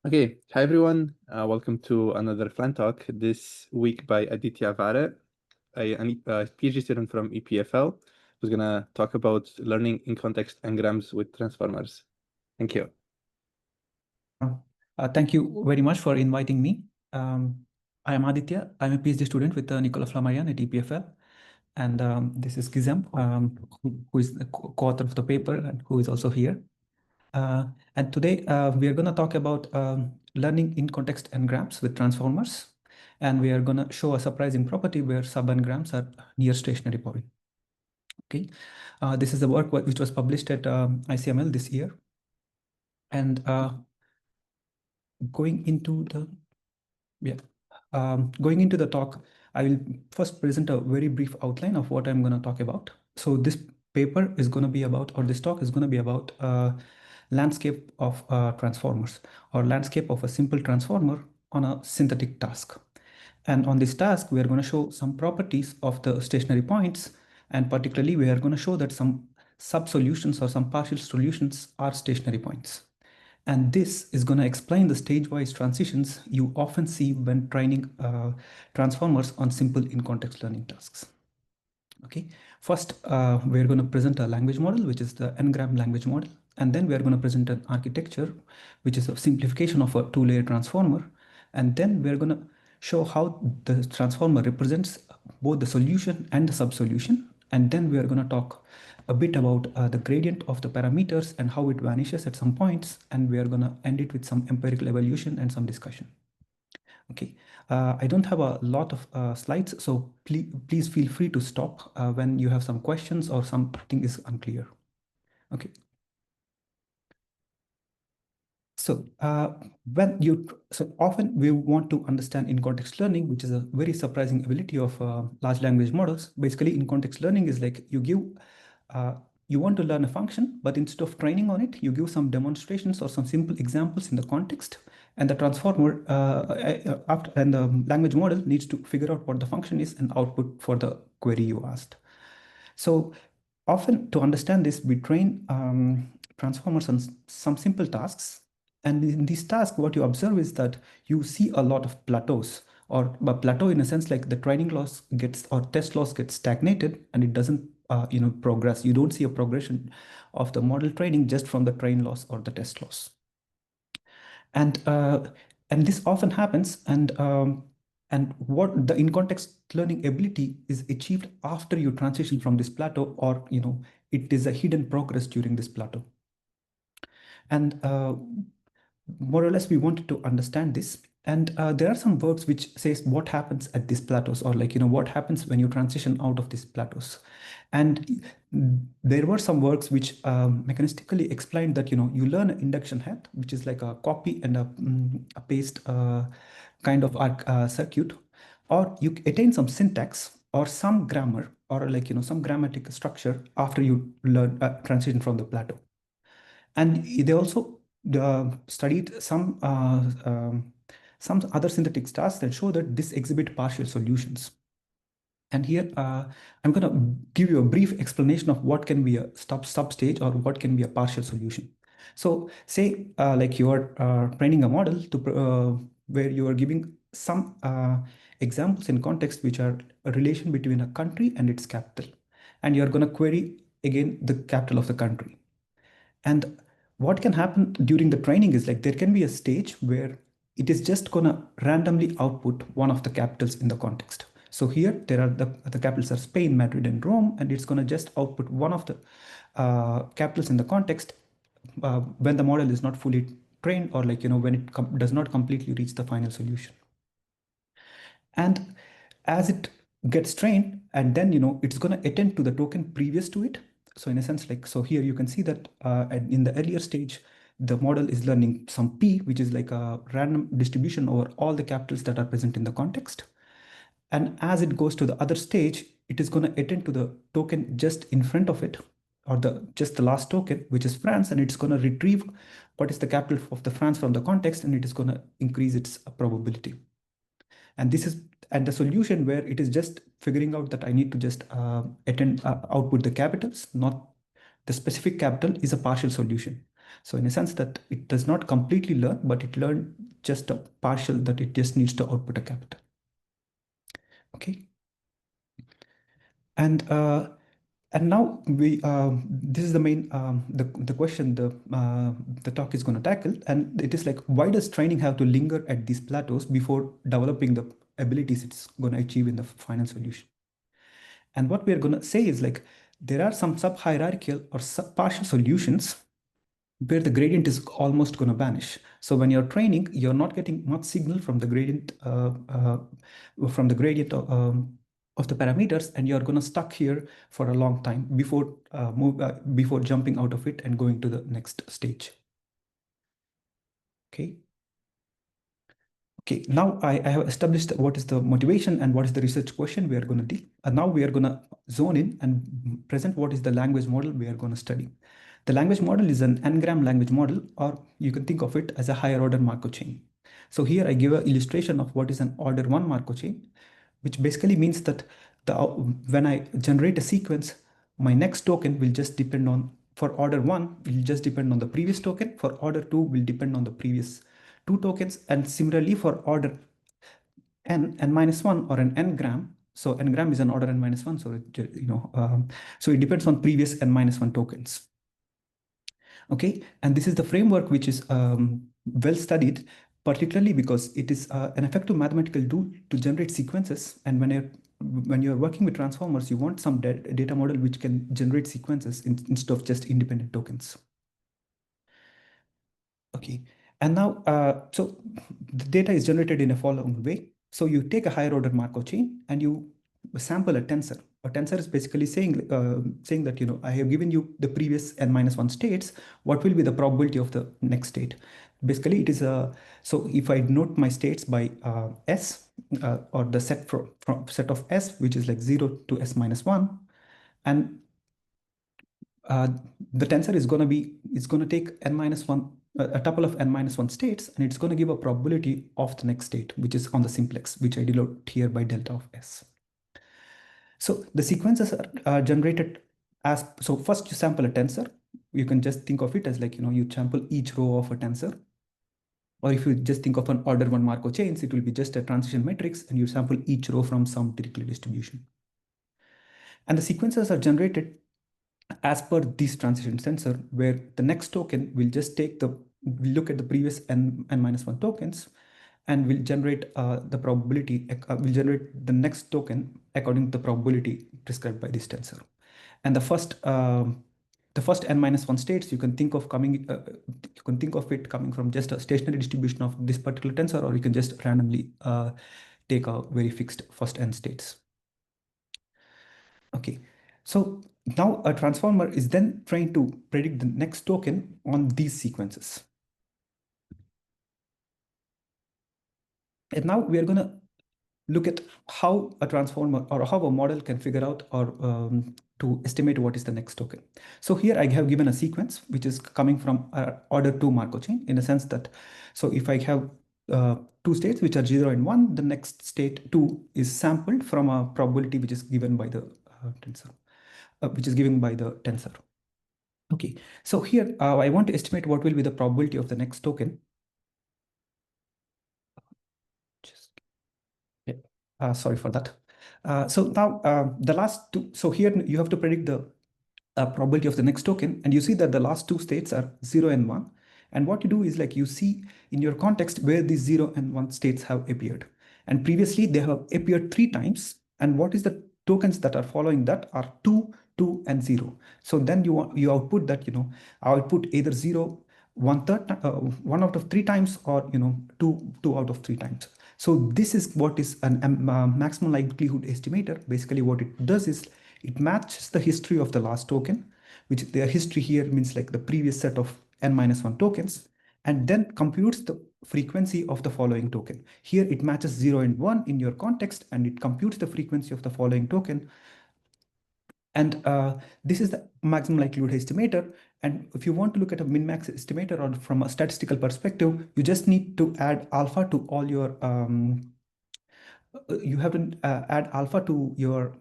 Okay, hi everyone. Welcome to another Flan Talk. This week by Aditya Varre, a PhD student from EPFL, who's gonna talk about learning in context engrams with transformers. Thank you. Thank you very much for inviting me. I am Aditya. I'm a PhD student with Nicola Flammarion at EPFL. And this is Gizem, who is the co-author of the paper and who is also here. And today we are going to talk about learning in context engrams with transformers. And we are going to show a surprising property where sub-engrams are near stationary point. Okay, this is the work which was published at ICML this year. And going into the talk, I will first present a very brief outline of what I'm going to talk about. So this paper is going to be about, or this talk is going to be about landscape of transformers, or landscape of a simple transformer on a synthetic task. And on this task, we are going to show some properties of the stationary points. And particularly, we are going to show that some sub-solutions or some partial solutions are stationary points. And this is going to explain the stage-wise transitions you often see when training transformers on simple in-context learning tasks. Okay, first we're going to present a language model, which is the n-gram language model. And then we're going to present an architecture, which is a simplification of a two-layer transformer. And then we're going to show how the transformer represents both the solution and the sub-solution. And then we are going to talk a bit about the gradient of the parameters and how it vanishes at some points. And we are going to end it with some empirical evaluation and some discussion. Okay, I don't have a lot of slides, so please feel free to stop when you have some questions or something is unclear. Okay. So often we want to understand in-context learning, which is a very surprising ability of large language models. Basically, in-context learning is like you want to learn a function, but instead of training on it, you give some demonstrations or some simple examples in the context, and the transformer and the language model needs to figure out what the function is and output for the query you asked. So often to understand this, we train transformers on some simple tasks. And in these tasks, what you observe is that you see a lot of plateaus, or a plateau in a sense like the training loss gets or test loss gets stagnated and it doesn't progress. You don't see a progression of the model training just from the train loss or the test loss. And this often happens, and what the in-context learning ability is achieved after you transition from this plateau, or it is a hidden progress during this plateau. And more or less, we wanted to understand this. And there are some works which says what happens at these plateaus, or what happens when you transition out of these plateaus. And there were some works which mechanistically explained that you learn an induction head, which is like a copy and a paste kind of circuit, or you attain some syntax or some grammar, or some grammatic structure after you learn transition from the plateau. And they also studied some other synthetic tasks that show that this exhibit partial solutions. And here I'm going to give you a brief explanation of what can be a substage or what can be a partial solution. So say like you are training a model to where you are giving some examples in context which are a relation between a country and its capital, and you're going to query again the capital of the country. And what can happen during the training is like there can be a stage where it is just going to randomly output one of the capitals in the context. So here there are the capitals are Spain, Madrid, and Rome, and it's going to just output one of the capitals in the context when the model is not fully trained, or when it does not completely reach the final solution. And as it gets trained, and then it's going to attend to the token previous to it. So in a sense, so here you can see that in the earlier stage, the model is learning some P, which is like a random distribution over all the capitals that are present in the context. And as it goes to the other stage, it is going to attend to the token just in front of it, or just the last token, which is France, and it's going to retrieve what is the capital of the France from the context, and it is going to increase its probability. And this is the solution where it is just figuring out that I need to just output the capitals, not the specific capital, is a partial solution. So in a sense that it does not completely learn, but it learned just a partial, that it just needs to output a capital. Okay. And now this is the main the question the talk is going to tackle, and it is like, why does training have to linger at these plateaus before developing the abilities it's going to achieve in the final solution? And what we are going to say is like, there are some sub-hierarchical or partial solutions where the gradient is almost going to vanish. So when you're training, you're not getting much signal from the gradient of the parameters, and you're going to stuck here for a long time before jumping out of it and going to the next stage. Okay. Okay, now I have established what is the motivation and what is the research question we are going to do. And now we are going to zone in and present what is the language model we are going to study. The language model is an n-gram language model, or you can think of it as a higher order Markov chain. So here I give an illustration of what is an order 1 Markov chain, which basically means that when I generate a sequence, my next token will just depend on, for order 1, will just depend on the previous token. For order 2 will depend on the previous 2 tokens. And similarly for order n minus 1 or an n-gram. So n-gram is an order n minus 1. So, so it depends on previous n minus 1 tokens. Okay, and this is the framework which is well studied, particularly because it is an effective mathematical tool to generate sequences. And when you're working with transformers, you want some data model which can generate sequences instead of just independent tokens. Okay, and now, so the data is generated in a following way. So you take a higher order Markov chain and you sample a tensor. A tensor is basically saying that, I have given you the previous n minus 1 states. What will be the probability of the next state? Basically, it is so if I note my states by S or the set from set of S, which is like 0 to S minus 1, and the tensor is going to take n minus 1, a tuple of n minus 1 states, and it's going to give a probability of the next state, which is on the simplex, which I denote here by delta of S. So the sequences are generated as, so first you sample a tensor. You can just think of it as like, you sample each row of a tensor. Or if you just think of an order 1 Markov chains, it will be just a transition matrix, and you sample each row from some Dirichlet distribution. And the sequences are generated as per this transition tensor, where the next token will just will look at the previous n minus 1 tokens, and will generate the probability, will generate the next token according to the probability prescribed by this tensor. And the first n minus 1 states, you can think of it coming from just a stationary distribution of this particular tensor, or you can just randomly take a very fixed first n states. Okay, so now a transformer is then trying to predict the next token on these sequences. And now we are going to look at how a transformer or how a model can figure out or to estimate what is the next token. So here I have given a sequence which is coming from order 2 Markov chain, in a sense that, so if I have two states which are 0 and 1, the next state 2 is sampled from a probability which is given by the tensor, Okay, so here I want to estimate what will be the probability of the next token. Sorry for that. So now the last two, so here you have to predict the probability of the next token, and you see that the last two states are 0 and 1. And what you do is like, you see in your context where these 0 and 1 states have appeared. And previously they have appeared 3 times. And what is the tokens that are following that are 2, 2, and 0. So then you output that, output either 0, 1 out of 3 times, or 2 out of 3 times. So this is what is a maximum likelihood estimator. Basically what it does is it matches the history of the last token, which the history here means like the previous set of n minus 1 tokens, and then computes the frequency of the following token. Here it matches 0 and 1 in your context, and it computes the frequency of the following token. And this is the maximum likelihood estimator. And if you want to look at a min-max estimator, or from a statistical perspective, you just need to add alpha to all your, you have to add alpha to your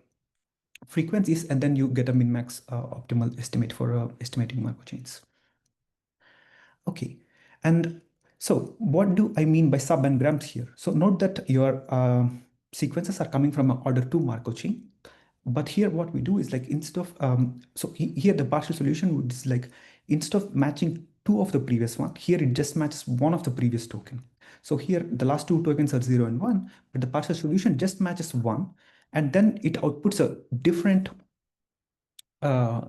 frequencies, and then you get a min-max optimal estimate for estimating Markov chains. Okay, and so what do I mean by sub n-grams here? So note that your sequences are coming from an order 2 Markov chain. But here what we do is like instead of, here the partial solution would is like, instead of matching two of the previous one, here it just matches one of the previous token. So here the last two tokens are 0 and 1, but the partial solution just matches 1, and then it outputs a different uh,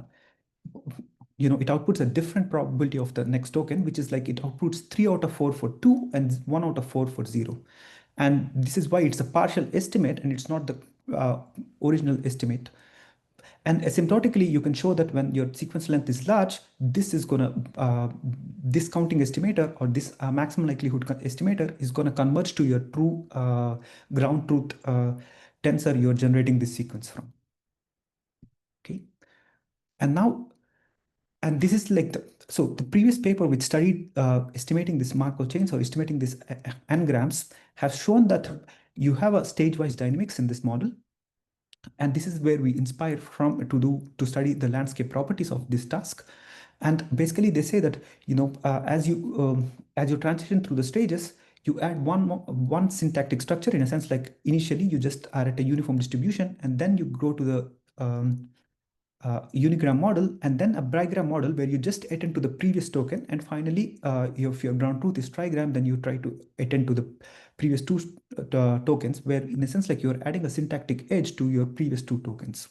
it outputs a different probability of the next token, which is like it outputs 3 out of 4 for 2 and 1 out of 4 for 0. And this is why it's a partial estimate and it's not the original estimate. And asymptotically, you can show that when your sequence length is large, this is gonna, this counting estimator or this maximum likelihood estimator is gonna converge to your true ground truth tensor you're generating this sequence from. Okay. And now, and this is like so the previous paper which studied estimating this Markov chains or estimating this n-grams has shown that you have a stage-wise dynamics in this model. And this is where we inspire from to study the landscape properties of this task. And basically they say that, as you transition through the stages, you add one syntactic structure, in a sense, like initially you just are at a uniform distribution, and then you go to the unigram model, and then a bigram model where you just attend to the previous token, and finally if your ground truth is trigram, then you try to attend to the previous two tokens, where in a sense like you're adding a syntactic edge to your previous two tokens.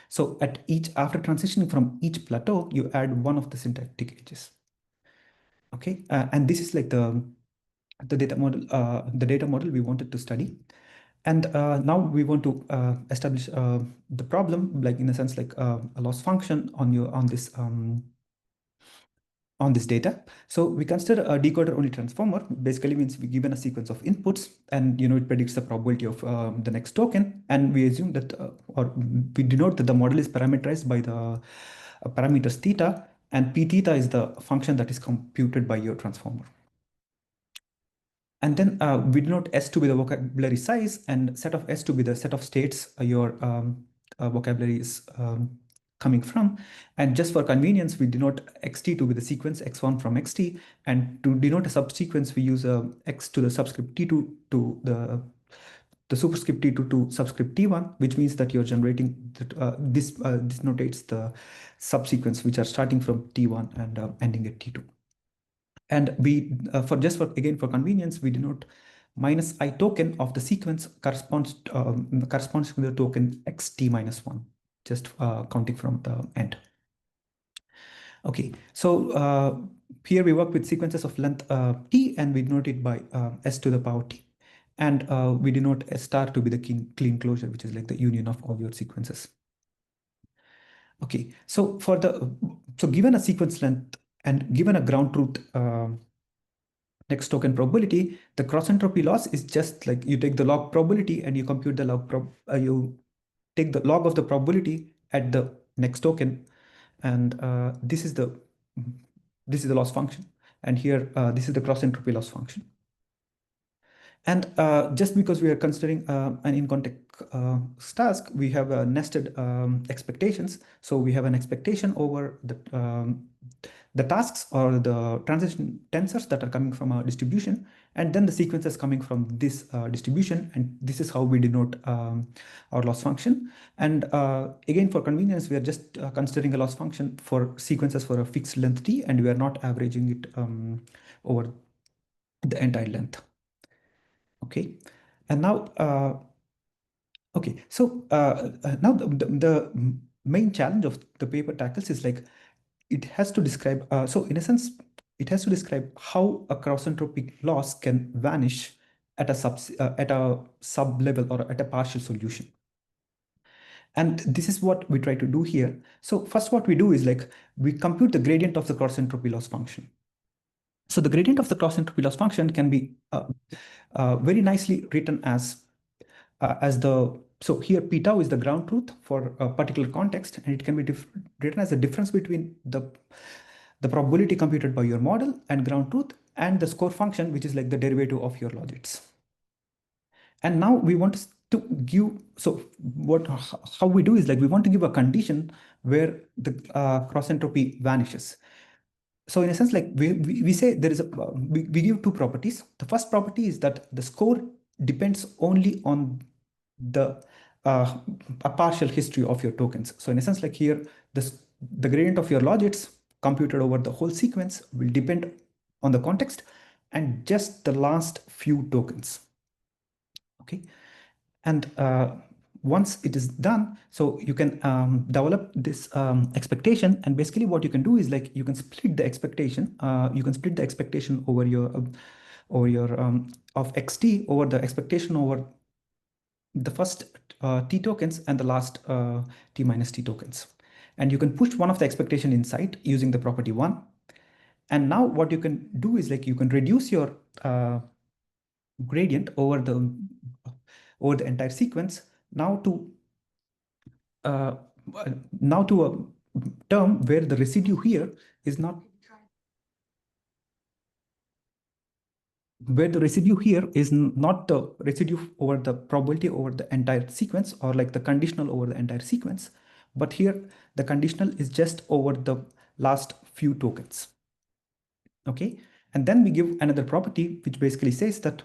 So at each, after transitioning from each plateau, you add one of the syntactic edges. Okay, and this is like the data model we wanted to study. And now we want to establish the problem, like in a sense, like a loss function on this data. So we consider a decoder only transformer. Basically means we given a sequence of inputs, and it predicts the probability of the next token, and we assume that or we denote that the model is parameterized by the parameters theta, and p theta is the function that is computed by your transformer. And then we denote S to be the vocabulary size, and set of S to be the set of states your vocabulary is coming from. And just for convenience, we denote xt to be the sequence x1 from xt. And to denote a subsequence, we use x to the subscript t2 to the superscript t2 to subscript t1, which means that you're generating this notates the subsequence which are starting from t1 and ending at t2. And we, for convenience, we denote minus I token of the sequence corresponds to the token xt minus 1, just counting from the end. Okay, so here we work with sequences of length t, and we denote it by s to the power t. And we denote S star to be the clean closure, which is like the union of all your sequences. Okay, so given a sequence length and given a ground truth next token probability, the cross entropy loss is just like you take the log probability and you compute the you take the log of the probability at the next token, and this is the loss function, and here this is the cross entropy loss function. And just because we are considering an in-context task, we have nested expectations. So we have an expectation over the tasks or the transition tensors that are coming from a distribution, and then the sequences coming from this distribution. And this is how we denote our loss function. And again, for convenience, we are just considering a loss function for sequences for a fixed length t, and we are not averaging it over the entire length. Okay, and now, okay, so now the main challenge of the paper tackles is like it has to describe, so in a sense, it has to describe how a cross-entropic loss can vanish at a sub level or at a partial solution. And this is what we try to do here. So first, what we do is like we compute the gradient of the cross-entropy loss function. So the gradient of the cross-entropy loss function can be very nicely written as so here p tau is the ground truth for a particular context, and it can be written as the difference between the probability computed by your model and ground truth, and the score function, which is like the derivative of your logits. And now we want to give, so how we do is like we want to give a condition where the cross entropy vanishes. So in a sense, like we say there is a, we give two properties. The first property is that the score depends only on the a partial history of your tokens. So in a sense, like here, the gradient of your logits computed over the whole sequence will depend on the context and just the last few tokens. Okay. And once it is done, so you can develop this expectation. And basically what you can do is like you can split the expectation. You can split the expectation over your of xt over the expectation over the first t tokens and the last t minus t tokens. And you can push one of the expectation inside using the property 1. And now what you can do is like you can reduce your gradient over the entire sequence now to uh, a term where the residue here is not the residue over the probability over the entire sequence, or like the conditional over the entire sequence, but here the conditional is just over the last few tokens. Okay, and then we give another property which basically says that,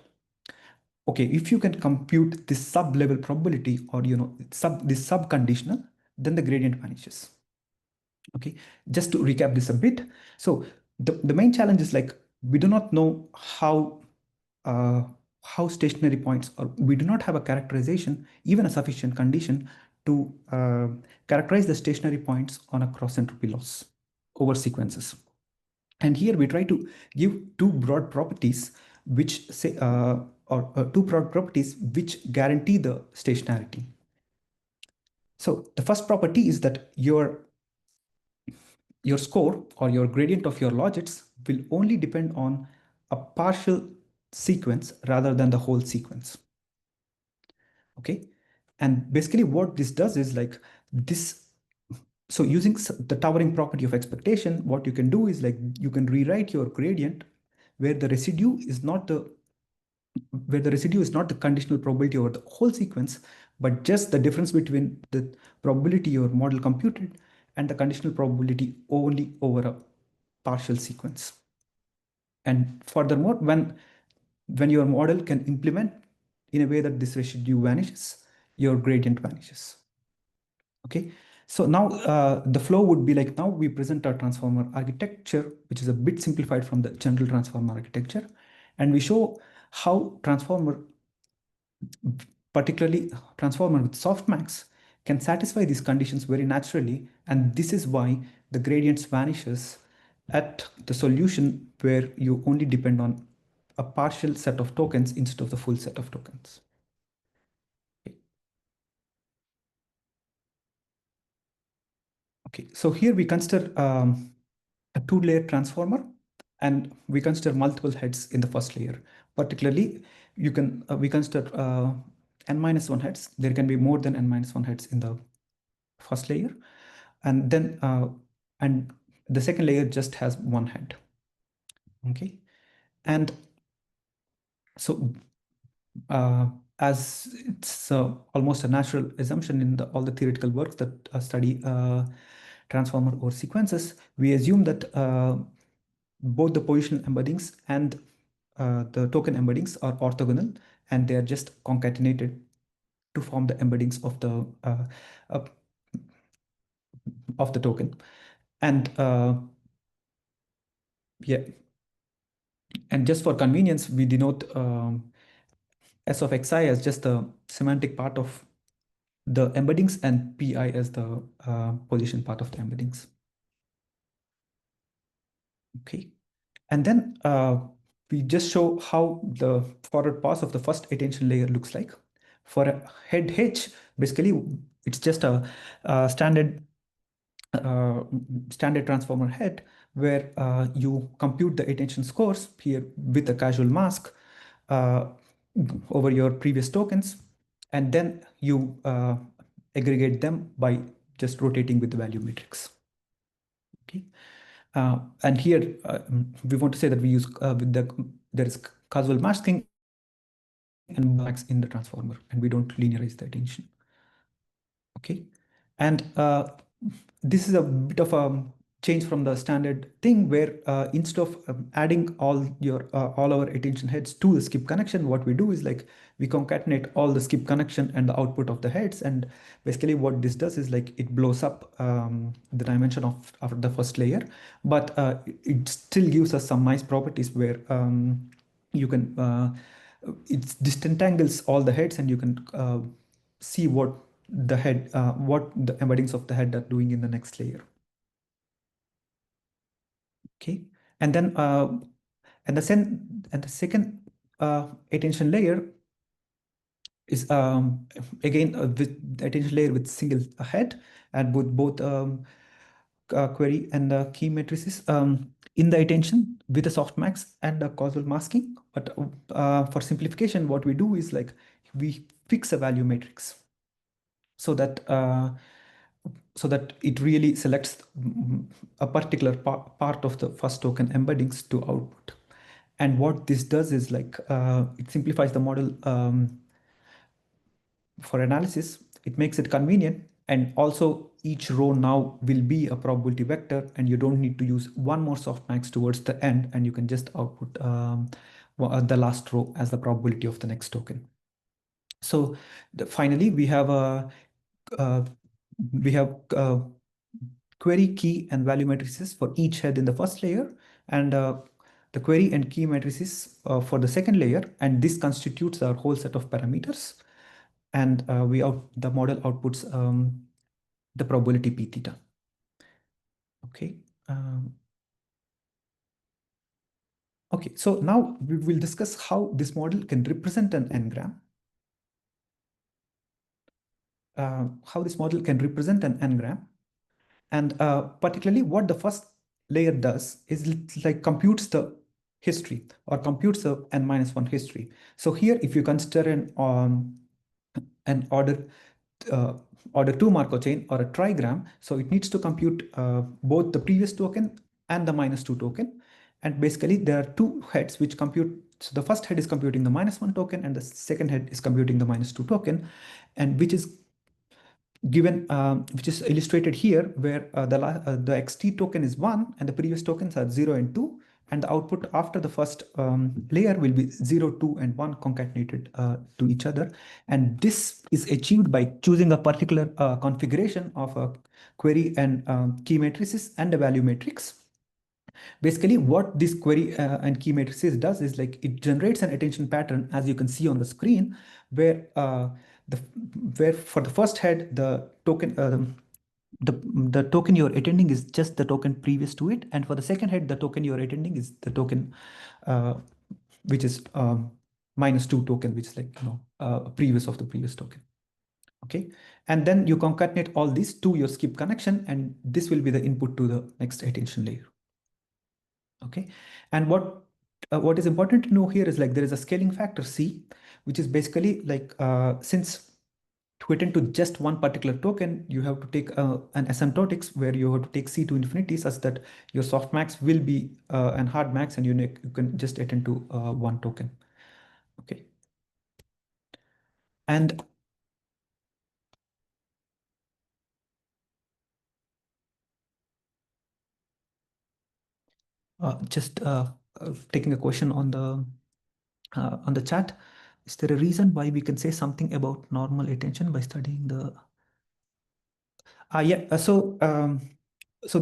okay, if you can compute this sub-level probability, or this sub-conditional, then the gradient vanishes. Okay, just to recap this a bit. So the main challenge is like we do not know uh, how stationary points, or we do not have a characterization, even a sufficient condition to characterize the stationary points on a cross entropy loss over sequences. And here we try to give two broad properties which say two broad properties which guarantee the stationarity. So the first property is that your score or your gradient of your logits will only depend on a partial sequence rather than the whole sequence. Okay, and basically what this does is like this. So using the towering property of expectation, what you can do is like you can rewrite your gradient where the residue is not the conditional probability over the whole sequence, but just the difference between the probability your model computed and the conditional probability only over a partial sequence. And furthermore, when your model can implement in a way that this residue vanishes, your gradient vanishes. Okay, so now the flow would be like, now we present our transformer architecture, which is a bit simplified from the general transformer architecture, and we show how transformer, particularly transformer with softmax, can satisfy these conditions very naturally. And this is why the gradients vanishes at the solution where you only depend on a partial set of tokens instead of the full set of tokens. Okay, so here we consider a two-layer transformer, and we consider multiple heads in the first layer. Particularly, we consider n-1 heads. There can be more than n-1 heads in the first layer, and then and the second layer just has one head. Okay, and so as it's almost a natural assumption in all the theoretical works that study transformer or sequences, we assume that both the positional embeddings and the token embeddings are orthogonal, and they are just concatenated to form the embeddings uh, of the token. And yeah, and just for convenience, we denote S of xi as just the semantic part of the embeddings and pi as the position part of the embeddings. Okay, and then we just show how the forward pass of the first attention layer looks like. For a head H, basically it's just a standard transformer head where you compute the attention scores here with a causal mask uh, over your previous tokens, and then you aggregate them by just rotating with the value matrix. Okay, and here we want to say that we use there is causal masking and max in the transformer, and we don't linearize the attention. Okay, and this is a bit of a change from the standard thing where instead of adding all our attention heads to the skip connection, what we do is like we concatenate all the skip connection and the output of the heads. And basically what this does is like it blows up the dimension of the first layer, but it still gives us some nice properties where you can it distantangles all the heads, and you can see what what the embeddings of the head are doing in the next layer. Okay, and then and the second attention layer is again with the attention layer with single head, and with both query and key matrices in the attention with a softmax and a causal masking. But for simplification, what we do is like we fix a value matrix so that it really selects a particular part of the first token embeddings to output. And what this does is like it simplifies the model for analysis. It makes it convenient, and also each row now will be a probability vector, and you don't need to use one more softmax towards the end, and you can just output the last row as the probability of the next token. So finally, we have a uh, query, key, and value matrices for each head in the first layer, and the query and key matrices for the second layer, and this constitutes our whole set of parameters. And the model outputs the probability p theta. Okay. Okay, so now we will discuss how this model can represent an n-gram. How this model can represent an n-gram. And particularly what the first layer does is like computes the history, or computes the n-1 history. So here, if you consider an order 2 Markov chain or a trigram, so it needs to compute both the previous token and the -2 token. And basically there are two heads which compute. So the first head is computing the -1 token, and the second head is computing the -2 token, and which is given, which is illustrated here, where the xt token is 1 and the previous tokens are 0 and 2, and the output after the first layer will be 0, 2, and 1 concatenated to each other. And this is achieved by choosing a particular configuration of a query and key matrices and a value matrix. Basically, what this query and key matrices does is like it generates an attention pattern, as you can see on the screen, where where for the first head, the token the token you're attending is just the token previous to it, and for the second head, the token you're attending is the token which is -2 token, which is like previous of the previous token. Okay, and then you concatenate all these to your skip connection, and this will be the input to the next attention layer. Okay, and what is important to know here is like there is a scaling factor C, which is basically like since to attend to just one particular token, you have to take an asymptotics where you have to take C to infinity, such that your softmax will be an hard max, and you can just attend to one token. Okay, and just taking a question on the chat. Is there a reason why we can say something about normal attention by studying the yeah, so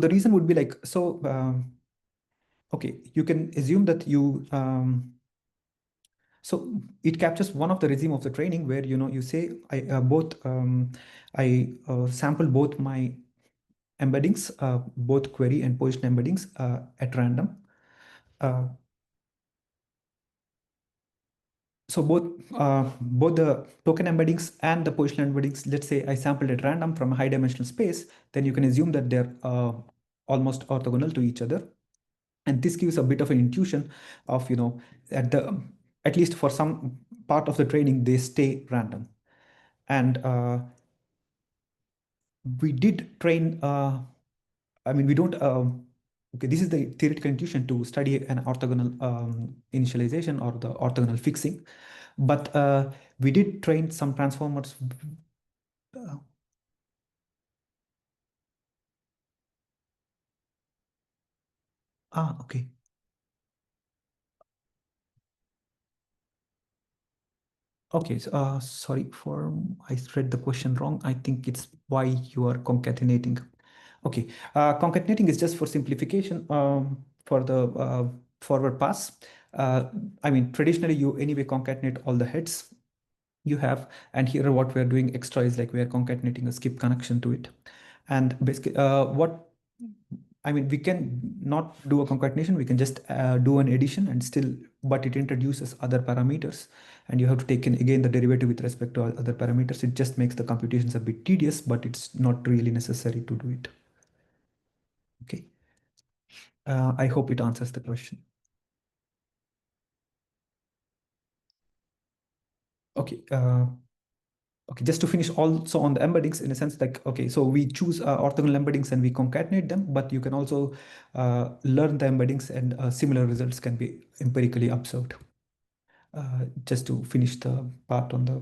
the reason would be like, so okay, you can assume that so it captures one of the regime of the training where you say I sample both my embeddings, both query and position embeddings at random. So both the token embeddings and the position embeddings, let's say I sampled at random from a high dimensional space, then you can assume that they're almost orthogonal to each other. And this gives a bit of an intuition of, at least for some part of the training, they stay random. And we did train, I mean, we don't, okay, this is the theoretical intuition to study an orthogonal initialization or the orthogonal fixing. But we did train some transformers. Uh, Okay. Okay, so, sorry for I read the question wrong. I think it's why you are concatenating. Okay, concatenating is just for simplification for the forward pass. I mean, traditionally you anyway concatenate all the heads you have, and here what we're doing extra is like we are concatenating a skip connection to it. And basically what I mean, we can not do a concatenation, we can just do an addition and still, but it introduces other parameters and you have to take in again the derivative with respect to other parameters. It just makes the computations a bit tedious, but it's not really necessary to do it. Okay. I hope it answers the question. Okay. Okay, just to finish also on the embeddings in a sense like, okay, so we choose orthogonal embeddings and we concatenate them, but you can also learn the embeddings and similar results can be empirically observed. Just to finish the part on the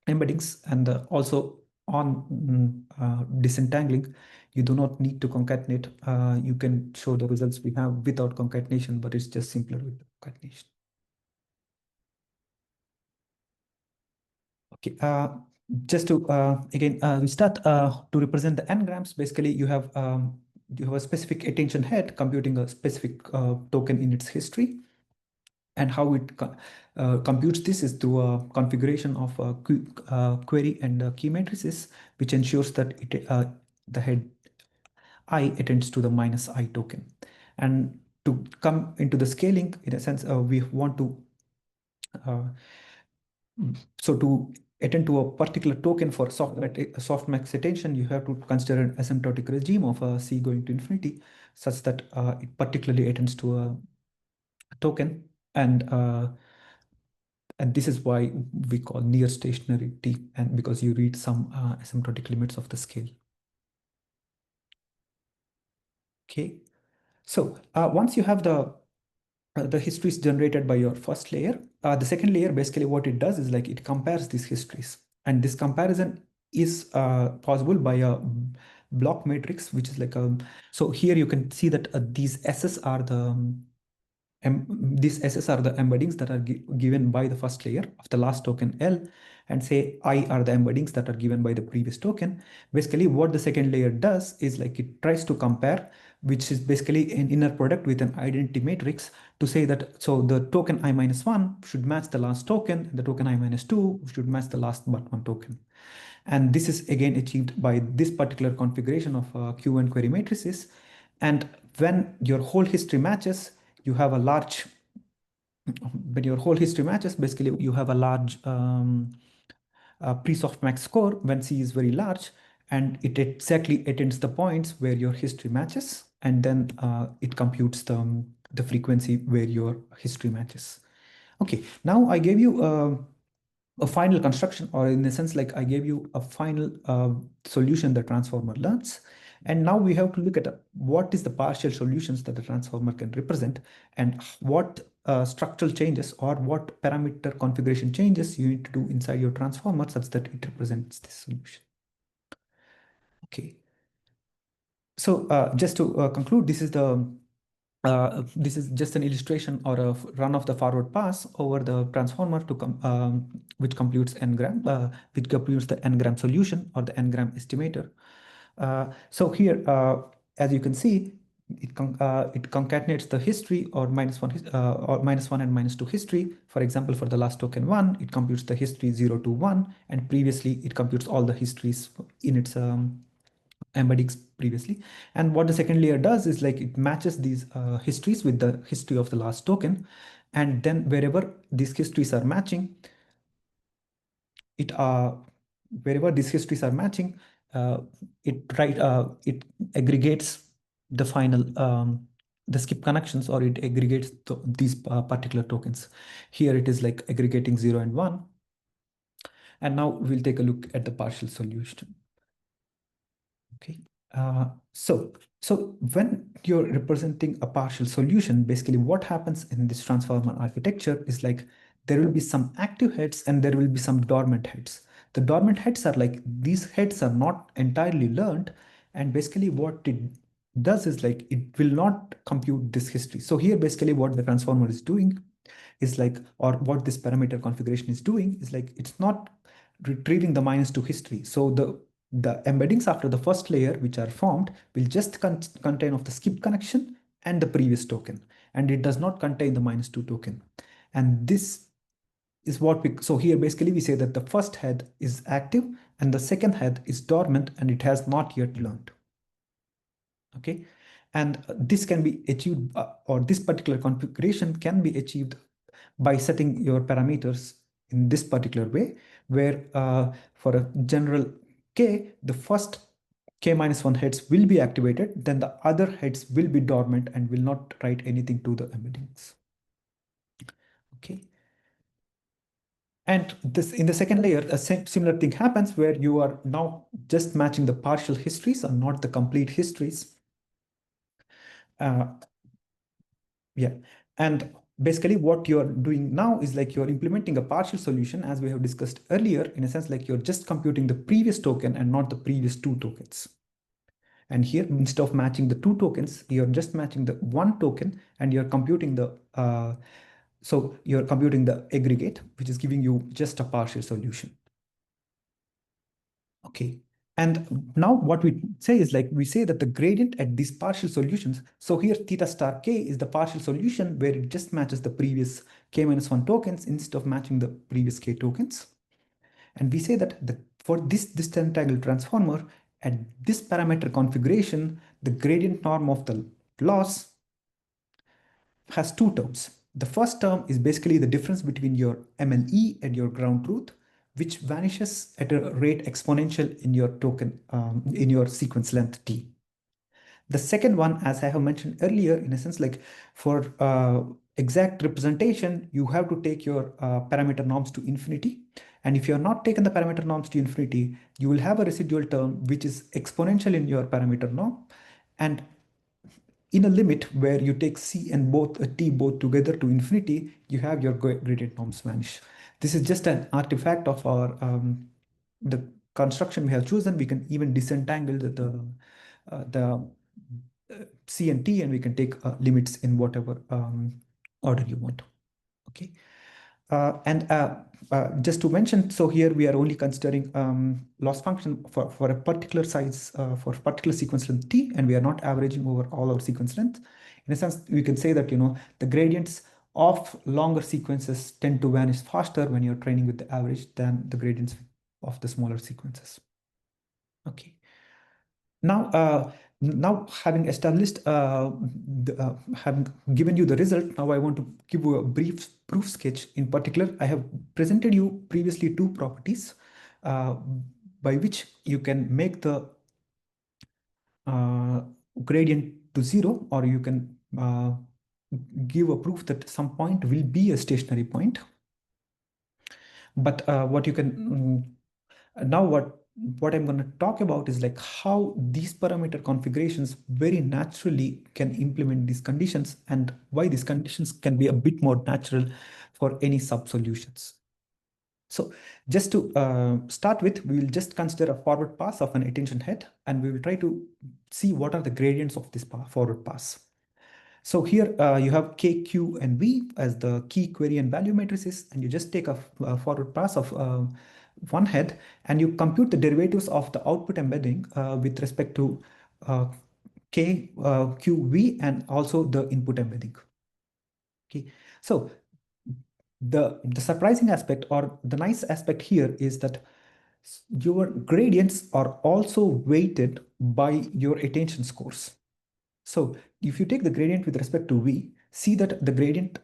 embeddings and also on disentangling, you do not need to concatenate. You can show the results we have without concatenation, but it's just simpler with concatenation. Okay, just to again we start to represent the n-grams. Basically, you have a specific attention head computing a specific token in its history, and how it computes this is through a configuration of a query and key matrices, which ensures that the head I attends to the minus I token. And to come into the scaling, in a sense, we want to uh, so to attend to a particular token for softmax attention, you have to consider an asymptotic regime of C going to infinity, such that it particularly attends to a token. And this is why we call near stationary T, and because you read some asymptotic limits of the scale. Okay, so once you have the histories generated by your first layer, the second layer basically what it does is like it compares these histories, and this comparison is possible by a block matrix, which is like a. So here you can see that these S's are the these SS are the embeddings that are given by the first layer of the last token L, and say I are the embeddings that are given by the previous token. Basically, what the second layer does is like it tries to compare, which is basically an inner product with an identity matrix to say that so the token I minus 1 should match the last token, and the token I minus 2 should match the last but one token. And this is again achieved by this particular configuration of Q and query matrices. And when your whole history matches, you have a large, when your whole history matches, basically you have a large pre-softmax score when C is very large, and it exactly attends the points where your history matches, and then it computes the frequency where your history matches. Okay, now I gave you a final construction, or in a sense like I gave you a final solution the transformer learns. And now we have to look at what is the partial solutions that the transformer can represent, and what structural changes or what parameter configuration changes you need to do inside your transformer such that it represents this solution. Okay. So just to conclude, this is just an illustration or a run of the forward pass over the transformer to which computes n-gram, which computes the n-gram solution or the n-gram estimator. So here, as you can see, it concatenates the history or minus one and minus two history. For example, for the last token 1, it computes the history 0 to 1, and previously it computes all the histories in its embeddings previously. And what the second layer does is like it matches these histories with the history of the last token, and then wherever these histories are matching, it wherever these histories are matching, it aggregates the final the skip connections, or it aggregates these particular tokens. Here it is like aggregating 0 and 1. And now we'll take a look at the partial solution. Okay. So when you're representing a partial solution, basically what happens in this transformer architecture is like there will be some active heads and there will be some dormant heads. The dormant heads are like these heads are not entirely learned, and basically what it does is like it will not compute this history. So here basically what the transformer is doing is like, or what this parameter configuration is doing is like, it's not retrieving the -2 history. So the embeddings after the first layer which are formed will just contain of the skip connection and the previous token, and it does not contain the -2 token. And this is what we, so here basically we say that the first head is active and the second head is dormant and it has not yet learned. Okay, and this can be achieved, or this particular configuration can be achieved by setting your parameters in this particular way, where for a general k, the first k-1 heads will be activated, then the other heads will be dormant and will not write anything to the embeddings. Okay. And this, in the second layer, a similar thing happens where you are now just matching the partial histories and not the complete histories. Yeah. And basically what you're doing now is like you're implementing a partial solution, as we have discussed earlier, in a sense like you're just computing the previous token and not the previous two tokens. And here, instead of matching the two tokens, you're just matching the one token and you're computing the, so you're computing the aggregate, which is giving you just a partial solution. Okay. And now what we say is like, we say that the gradient at these partial solutions, so here theta star k is the partial solution where it just matches the previous k-1 tokens instead of matching the previous k tokens. And we say that for this entangled transformer, at this parameter configuration, the gradient norm of the loss has two terms. The first term is basically the difference between your MLE and your ground truth, which vanishes at a rate exponential in your token, in your sequence length t. The second one, as I have mentioned earlier, in a sense like for exact representation, you have to take your parameter norms to infinity. And if you are not taken the parameter norms to infinity, you will have a residual term which is exponential in your parameter norm. And in a limit where you take c and t both together to infinity, you have your gradient norms vanish. This is just an artifact of our the construction we have chosen. We can even disentangle the c and t, and we can take limits in whatever order you want. Okay. Just to mention, so here we are only considering loss function for a particular size, for particular sequence length t, and we are not averaging over all our sequence length. In a sense, we can say that, you know, the gradients of longer sequences tend to vanish faster when you're training with the average than the gradients of the smaller sequences. Okay. Now, having established, having given you the result, now I want to give you a brief proof sketch. In particular, I have presented you previously two properties uh, by which you can make the uh, gradient to zero, or you can give a proof that some point will be a stationary point. But what you can now what I'm going to talk about is like how these parameter configurations very naturally can implement these conditions, and why these conditions can be a bit more natural for any sub solutions. So just to start with, we will just consider a forward pass of an attention head, and we will try to see what are the gradients of this forward pass. So here you have K, Q, and V as the key query and value matrices, and you just take a forward pass of one head, and you compute the derivatives of the output embedding with respect to K, Q, V, and also the input embedding. Okay, so the surprising aspect, or the nice aspect here, is that your gradients are also weighted by your attention scores. So if you take the gradient with respect to V, see that the gradient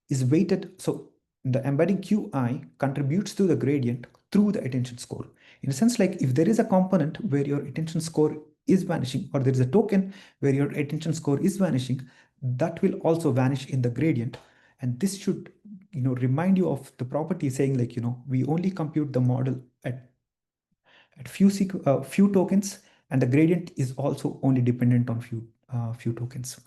is weighted. So the embedding Qi contributes to the gradient through the attention score. In a sense, like if there is a component where your attention score is vanishing, or there is a token where your attention score is vanishing, that will also vanish in the gradient. And this should, you know, remind you of the property saying like, you know, we only compute the model at few tokens, and the gradient is also only dependent on few tokens.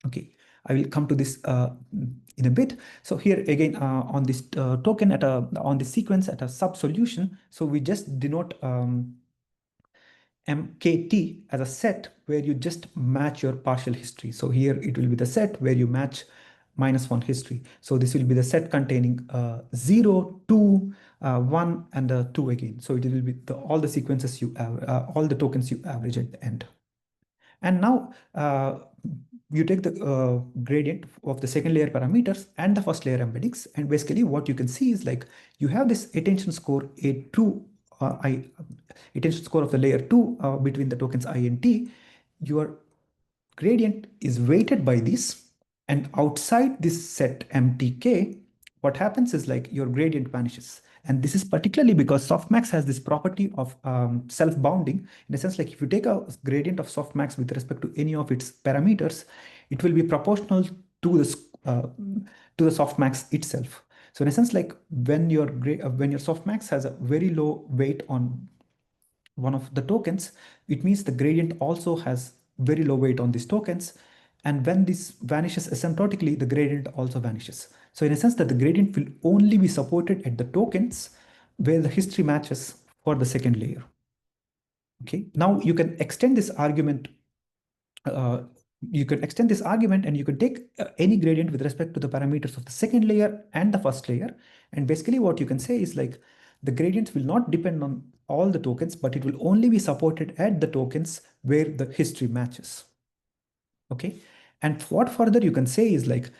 Okay, I will come to this in a bit. So here again, on this token on the sequence at a sub solution, so we just denote MKT as a set where you just match your partial history. So here it will be the set where you match -1 history. So this will be the set containing 0, 2, 1, and 2 again. So it will be all the sequences all the tokens you average at the end. And now you take the gradient of the second layer parameters and the first layer embeddings. And basically what you can see is like you have this attention score A2, attention score of the layer 2 between the tokens I and T. Your gradient is weighted by this, and outside this set MTK, what happens is like your gradient vanishes. And this is particularly because softmax has this property of self-bounding, in a sense like if you take a gradient of softmax with respect to any of its parameters, it will be proportional to the softmax itself. So in a sense like when your softmax has a very low weight on one of the tokens, it means the gradient also has very low weight on these tokens. And when this vanishes asymptotically, the gradient also vanishes. So in a sense that the gradient will only be supported at the tokens where the history matches for the second layer. Okay, now you can extend this argument. And you can take any gradient with respect to the parameters of the second layer and the first layer. And basically what you can say is like the gradients will not depend on all the tokens, but it will only be supported at the tokens where the history matches. Okay. And what further you can say is like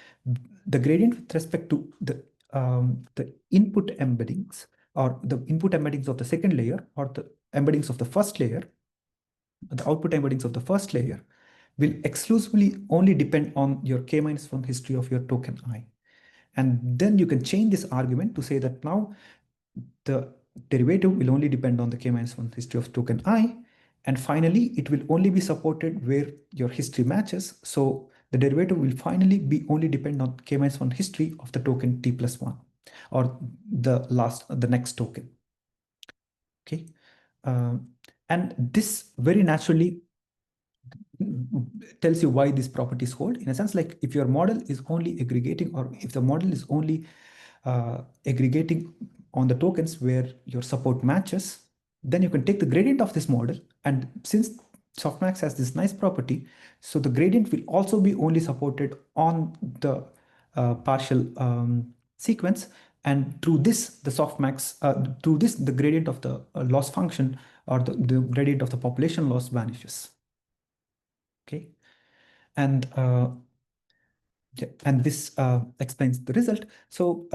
the gradient with respect to the input embeddings or the input embeddings of the second layer or the embeddings of the first layer, the output embeddings of the first layer will exclusively only depend on your k-1 history of your token I. And then you can change this argument to say that now the derivative will only depend on the k-1 history of token I. And finally, it will only be supported where your history matches. So the derivative will finally be only depend on k-1 history of the token t+1 or the next token. Okay. And this very naturally tells you why these properties hold. In a sense, like if your model is only aggregating, or if the model is only aggregating on the tokens where your support matches, then you can take the gradient of this model. And since softmax has this nice property, so the gradient will also be only supported on the partial sequence. And through this, the softmax, the gradient of the loss function or the gradient of the population loss vanishes. Okay. And this explains the result. So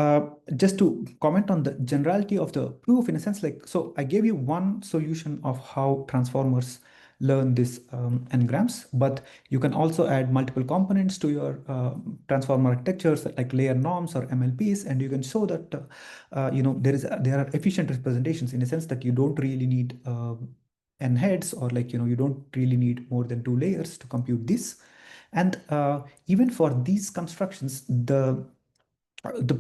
just to comment on the generality of the proof, in a sense, like, so I gave you one solution of how transformers learn this n-grams, but you can also add multiple components to your transformer architectures like layer norms or MLPs, and you can show that there are efficient representations, in a sense that you don't really need n heads, or like you don't really need more than 2 layers to compute this. And even for these constructions, the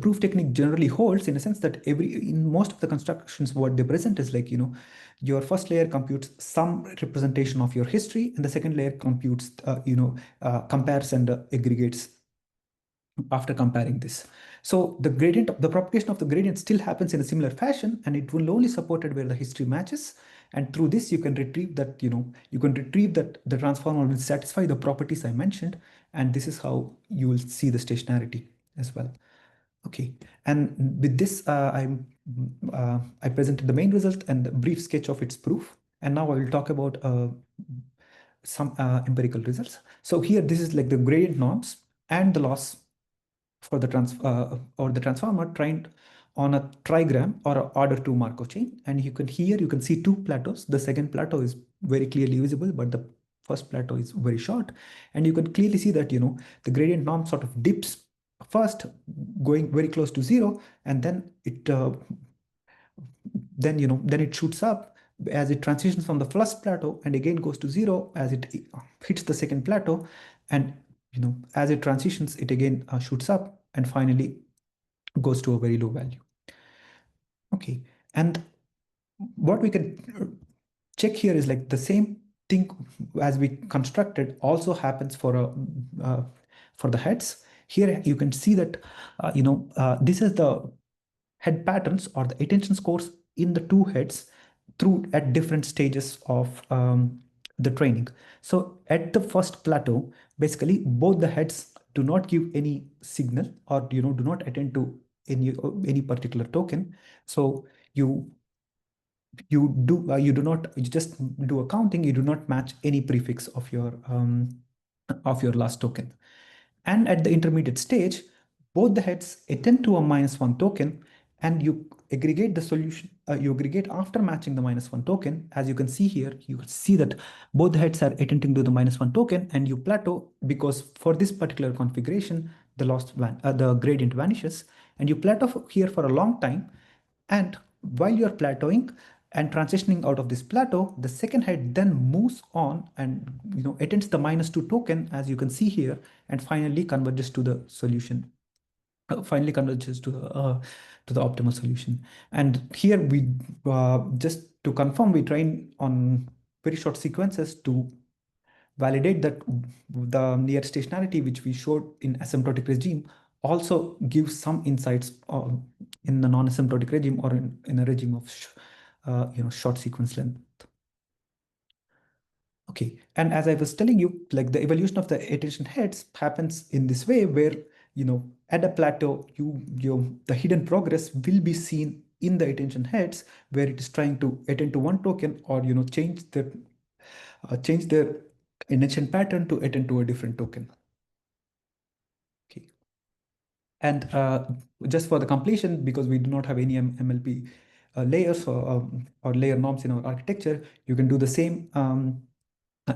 proof technique generally holds, in a sense that in most of the constructions, what they present is like, your first layer computes some representation of your history, and the second layer computes, compares and aggregates after comparing this. So the propagation of the gradient still happens in a similar fashion, and it will only supported where the history matches. And through this, you can retrieve that, the transformer will satisfy the properties I mentioned. And this is how you will see the stationarity as well. Okay. And with this, I presented the main result and a brief sketch of its proof. And now I will talk about some empirical results. So here, this is like the gradient norms and the loss for the transformer trained on a trigram or a order 2 Markov chain. And you can see 2 plateaus. The second plateau is very clearly visible, but the first plateau is very short. And you can clearly see that, the gradient norm sort of dips first, going very close to 0, and then it shoots up as it transitions from the first plateau, and again goes to 0 as it hits the second plateau. And as it transitions, it again shoots up and finally goes to a very low value. Okay. And what we can check here is like the same thing as we constructed also happens for the heads. Here you can see that this is the head patterns or the attention scores in the 2 heads through at different stages of the training. So at the first plateau, basically both the heads do not give any signal, or do not attend to any particular token. So you you just do a counting. You do not match any prefix of your last token. And at the intermediate stage, both the heads attend to a -1 token, and you aggregate the solution. You aggregate after matching the -1 token. As you can see here, you can see that both the heads are attending to the -1 token, and you plateau because for this particular configuration, the gradient vanishes, and you plateau here for a long time. And while you're plateauing and transitioning out of this plateau, the second head then moves on and attends the -2 token, as you can see here, and finally converges to the solution. Finally converges to the optimal solution. And here we just to confirm, we train on very short sequences to validate that the near stationarity which we showed in asymptotic regime also gives some insights in the non-asymptotic regime, or in a regime of short sequence length. Okay, and as I was telling you, like the evolution of the attention heads happens in this way, where at a plateau, the hidden progress will be seen in the attention heads, where it is trying to attend to one token, or change their attention pattern to attend to a different token. Okay. And just for the completion, because we do not have any MLP layers or layer norms in our architecture, you can do the same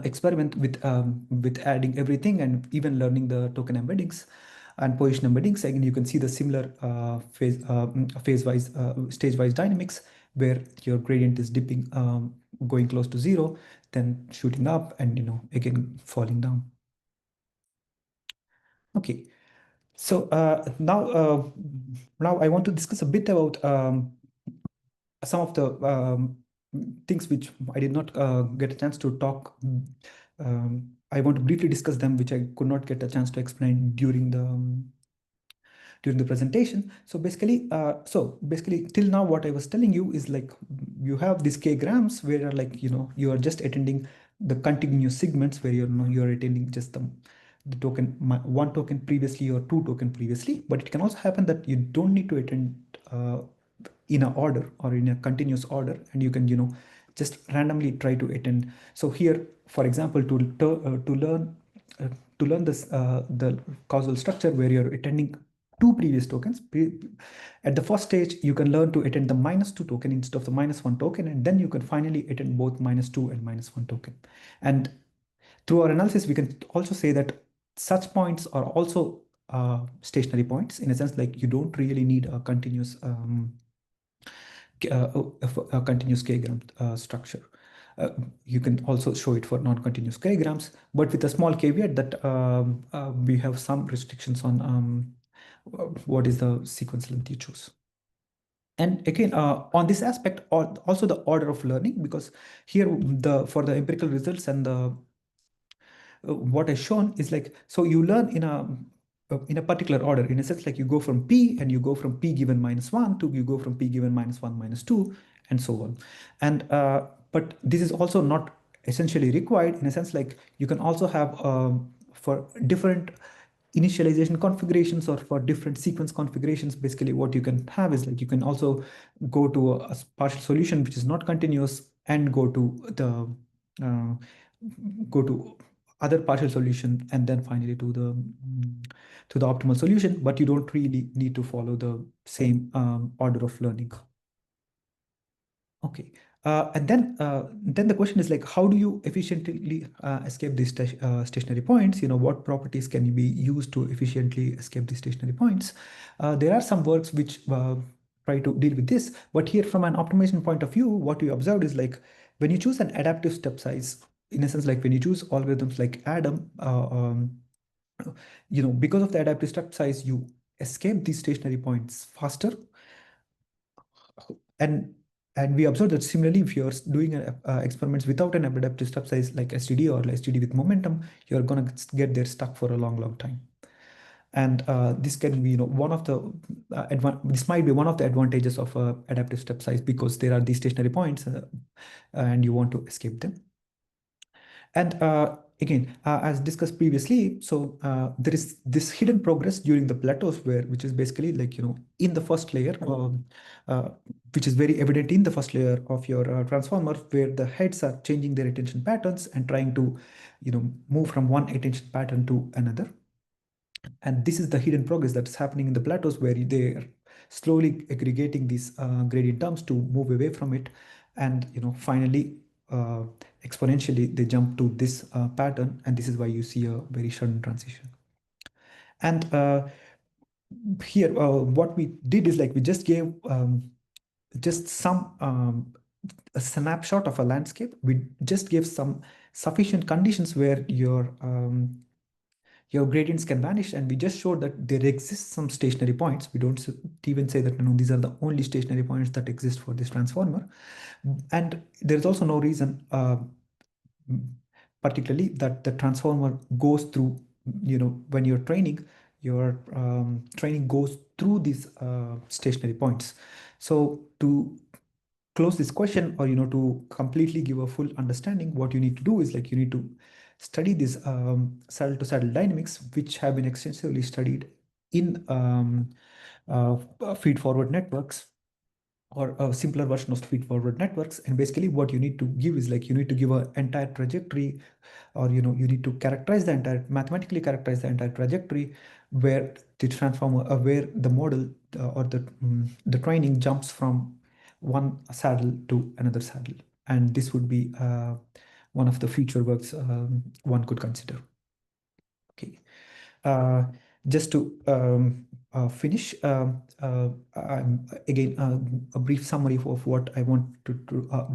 experiment with adding everything and even learning the token embeddings and position embeddings. Again, you can see the similar phase-wise, stage-wise dynamics, where your gradient is dipping, going close to 0, then shooting up, and again falling down. Okay. So now I want to discuss a bit about some of the things which I did not get a chance to talk. I want to briefly discuss them, which I could not get a chance to explain during the presentation. So basically, till now, what I was telling you is like you have these k-grams where you are just attending the continuous segments, where you're attending just the token, one token previously or two token previously. But it can also happen that you don't need to attend in a order or in a continuous order, and you can just randomly try to attend. So here, for example, to learn this the causal structure, where you're attending two previous tokens. At the first stage, you can learn to attend the -2 token instead of the -1 token, and then you can finally attend both -2 and -1 token. And through our analysis, we can also say that such points are also stationary points, in a sense, like you don't really need a continuous continuous k-gram structure. You can also show it for non-continuous k-grams, but with a small caveat that we have some restrictions on what is the sequence length you choose. And again, on this aspect, also the order of learning, because here for the empirical results and the what is shown is like, so you learn in a particular order, in a sense, like you go from P, and you go from P given -1 to you go from P given -1 -2, and so on. And but this is also not essentially required, in a sense, like you can also have for different initialization configurations, or for different sequence configurations. Basically, what you can have is like you can also go to a partial solution which is not continuous, and go to other partial solution, and then finally to the optimal solution. But you don't really need to follow the same order of learning. Okay. And then the question is like, how do you efficiently escape these stationary points? What properties can be used to efficiently escape these stationary points? There are some works which try to deal with this, but here from an optimization point of view, what we observed is like, when you choose an adaptive step size, in a sense, like when you choose algorithms like Adam, because of the adaptive step size, you escape these stationary points faster. And we observe that similarly, if you're doing experiments without an adaptive step size like STD or STD with momentum, you're going to get there stuck for a long time. And this can be, one of the this might be one of the advantages of adaptive step size, because there are these stationary points, and you want to escape them. And again, as discussed previously, so there is this hidden progress during the plateaus, which is basically like, in the first layer, uh, which is very evident in the first layer of your transformer, where the heads are changing their attention patterns and trying to, move from one attention pattern to another. And this is the hidden progress that's happening in the plateaus, where they're slowly aggregating these gradient terms to move away from it. And finally, uh, exponentially, they jump to this pattern, and this is why you see a very sudden transition. And here, what we did is, like, we just gave just some a snapshot of a landscape. We just gave some sufficient conditions where your gradients can vanish, and we just showed that there exists some stationary points. We don't even say that, these are the only stationary points that exist for this transformer. And there's also no reason, particularly, that the transformer goes through, when you're training, your training goes through these stationary points. So to close this question, or to completely give a full understanding, what you need to do is, like, you need to study these saddle to saddle dynamics, which have been extensively studied in feed forward networks, or a simpler version of feed forward networks. And basically what you need to give is, like, you need to give an entire trajectory, or you need to characterize the entire, mathematically characterize the entire trajectory, where the transformer, where the model, or the training jumps from one saddle to another saddle. And this would be one of the future works one could consider. Okay. uh, just to finish, again, a brief summary of what I want to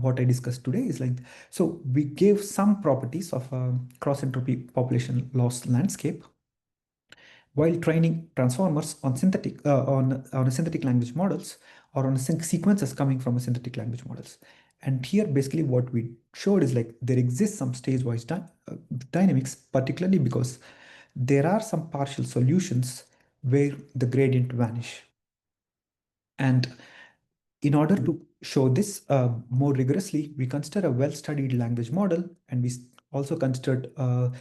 what I discussed today is, like, so we gave some properties of cross entropy population loss landscape while training transformers on synthetic on a synthetic language models, or on sequences coming from a synthetic language models. And here, basically, what we showed is, like, there exists some stage-wise dynamics, particularly because there are some partial solutions where the gradient vanish. And in order to show this more rigorously, we consider a well-studied language model, and we also considered a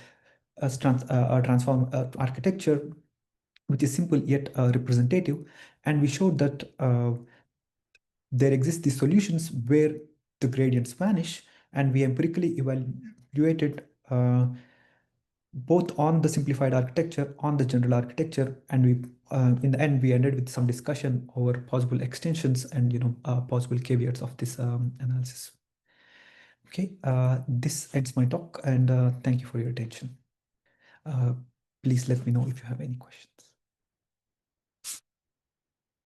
transform architecture which is simple yet representative. And we showed that there exist these solutions where the gradients vanish, and we empirically evaluated both on the simplified architecture, on the general architecture, and we, in the end, we ended with some discussion over possible extensions and, possible caveats of this analysis. Okay, this ends my talk, and thank you for your attention. Please let me know if you have any questions.